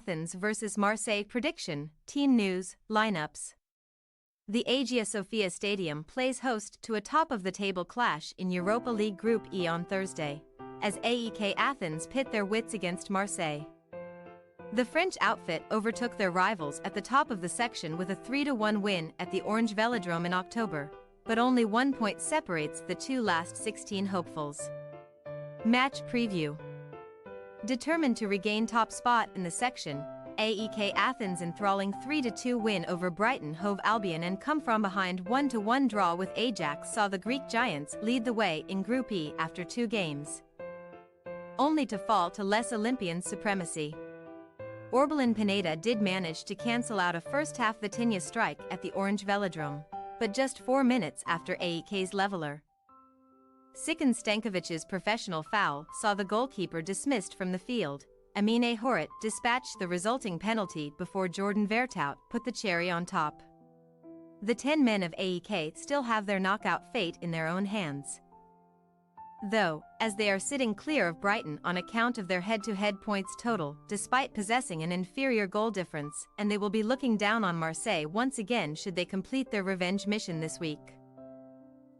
Athens vs Marseille prediction, team news, lineups. The Agia Sophia Stadium plays host to a top-of-the-table clash in Europa League Group E on Thursday, as AEK Athens pit their wits against Marseille. The French outfit overtook their rivals at the top of the section with a 3-1 win at the Orange Velodrome in October, but only 1 point separates the two last 16 hopefuls. Match preview. Determined to regain top spot in the section, AEK Athens' enthralling 3-2 win over Brighton Hove Albion and come-from-behind 1-1 draw with Ajax saw the Greek giants lead the way in Group E after 2 games, only to fall to Les Olympians' supremacy. Orbelin Pineda did manage to cancel out a first-half Vitinha strike at the Orange Velodrome, but just 4 minutes after AEK's leveller. Sikan Stankovic's professional foul saw the goalkeeper dismissed from the field. Amine Horit dispatched the resulting penalty before Jordan Vertout put the cherry on top. The 10 men of AEK still have their knockout fate in their own hands, though, as they are sitting clear of Brighton on account of their head-to-head points total despite possessing an inferior goal difference, and they will be looking down on Marseille once again should they complete their revenge mission this week.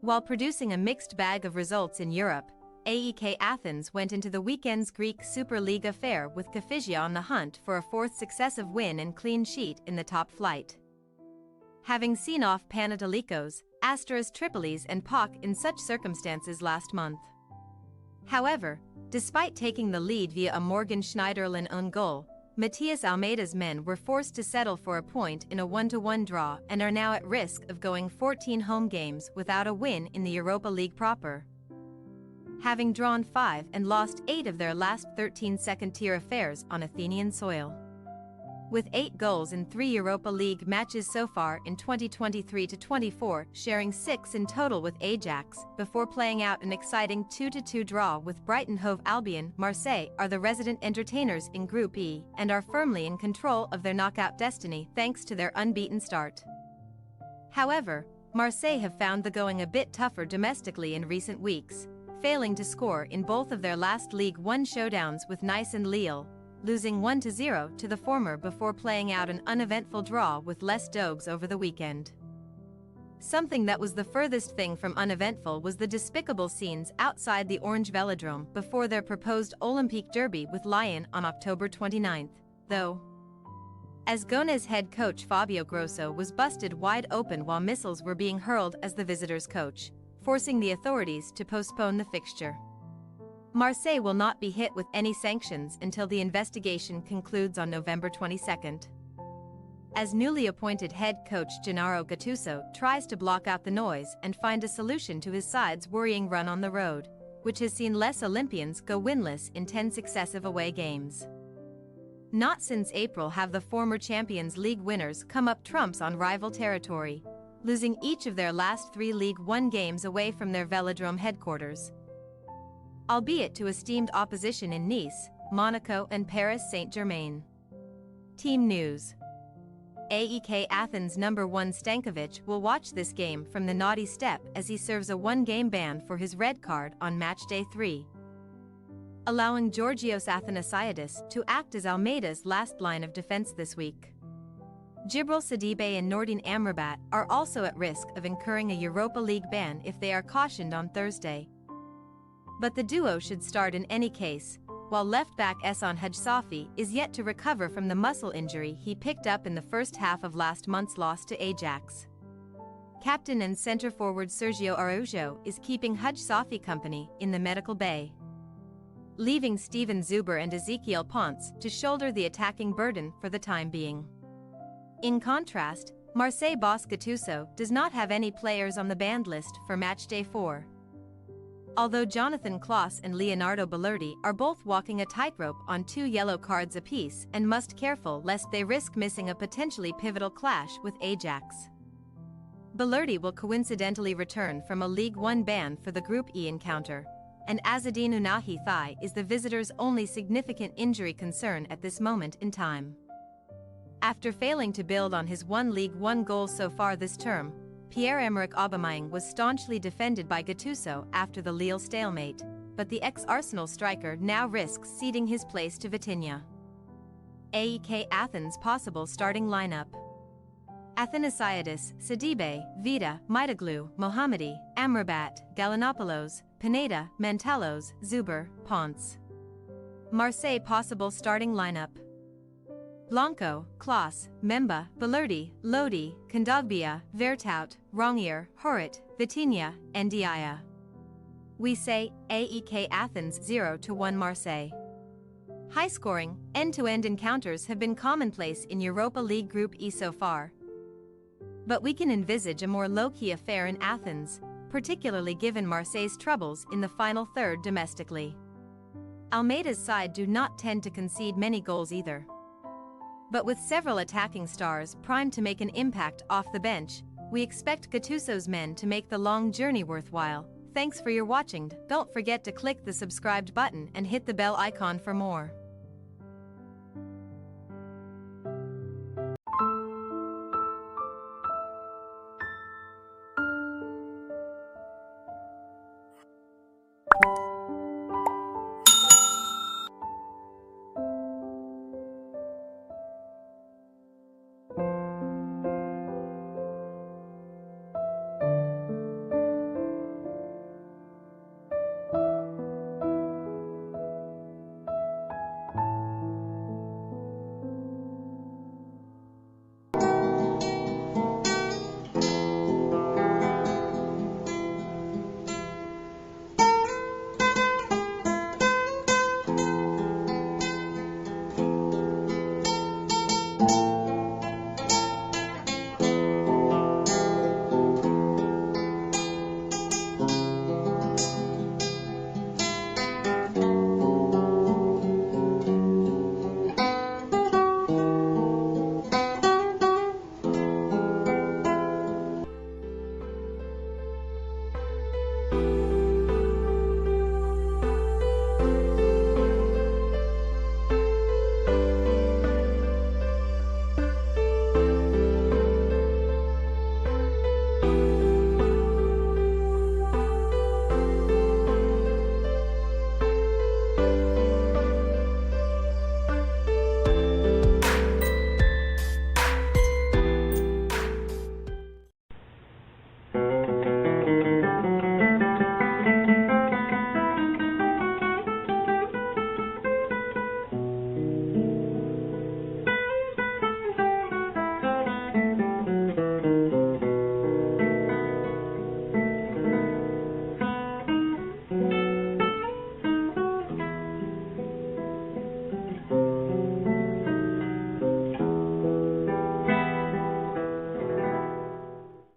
While producing a mixed bag of results in Europe, AEK Athens went into the weekend's Greek Super League affair with Kafizia on the hunt for a 4th successive win and clean sheet in the top flight, having seen off Panathinaikos, Asteras Tripolis and PAOK in such circumstances last month. However, despite taking the lead via a Morgan Schneiderlin own goal, Matias Almeida's men were forced to settle for a point in a 1-1 draw and are now at risk of going 14 home games without a win in the Europa League proper, having drawn 5 and lost 8 of their last 13 second-tier affairs on Athenian soil. With 8 goals in 3 Europa League matches so far in 2023-24, sharing 6 in total with Ajax, before playing out an exciting 2-2 draw with Brighton Hove Albion, Marseille are the resident entertainers in Group E and are firmly in control of their knockout destiny thanks to their unbeaten start. However, Marseille have found the going a bit tougher domestically in recent weeks, failing to score in both of their last League One showdowns with Nice and Lille, losing 1-0 to the former before playing out an uneventful draw with Les Dogues over the weekend. Something that was the furthest thing from uneventful was the despicable scenes outside the Orange Velodrome before their proposed Olympique derby with Lyon on October 29, though, as Gona's head coach Fabio Grosso was busted wide open while missiles were being hurled as the visitors' coach, forcing the authorities to postpone the fixture. Marseille will not be hit with any sanctions until the investigation concludes on November 22. As newly appointed head coach Gennaro Gattuso tries to block out the noise and find a solution to his side's worrying run on the road, which has seen Les Olympians go winless in 10 successive away games. Not since April have the former Champions League winners come up trumps on rival territory, losing each of their last 3 League One games away from their Velodrome headquarters, albeit to esteemed opposition in Nice, Monaco and Paris Saint-Germain. Team news. AEK Athens number 1 Stankovic will watch this game from the naughty step as he serves a 1-game ban for his red card on matchday 3, allowing Georgios Athanasiadis to act as Almeida's last line of defense this week. Djibril Sidibe and Nordin Amrabat are also at risk of incurring a Europa League ban if they are cautioned on Thursday, but the duo should start in any case, while left-back Ehsan Hajsafi is yet to recover from the muscle injury he picked up in the first half of last month's loss to Ajax. Captain and centre-forward Sergio Araujo is keeping Hajsafi company in the medical bay, leaving Steven Zuber and Ezequiel Ponce to shoulder the attacking burden for the time being. In contrast, Marseille boss Gattuso does not have any players on the banned list for matchday 4. Although Jonathan Klaus and Leonardo Bellerti are both walking a tightrope on 2 yellow cards apiece and must careful lest they risk missing a potentially pivotal clash with Ajax. Bellerti will coincidentally return from a League One ban for the Group E encounter, and Azzedine Ounahi thigh is the visitors' only significant injury concern at this moment in time. After failing to build on his 1 League One goal so far this term, Pierre-Emerick Aubameyang was staunchly defended by Gattuso after the Lille stalemate, but the ex-Arsenal striker now risks ceding his place to Vitinha. AEK Athens possible starting lineup. Athanasiadis, Sidibe, Vida, Mitoglu, Mohammadi, Amrabat, Galanopoulos, Pineda, Mentalos, Zuber, Ponce. Marseille possible starting lineup. Blanco, Klaas, Memba, Balerdi, Lodi, Kondogbia, Vertout, Rongier, Horit, Vitinha, Ndiaye. We say, AEK Athens 0-1 Marseille. High-scoring, end-to-end encounters have been commonplace in Europa League Group E so far. But we can envisage a more low-key affair in Athens, particularly given Marseille's troubles in the final third domestically. Almeida's side do not tend to concede many goals either. But with several attacking stars primed to make an impact off the bench, we expect Gattuso's men to make the long journey worthwhile. Thanks for your watching. Don't forget to click the subscribed button and hit the bell icon for more.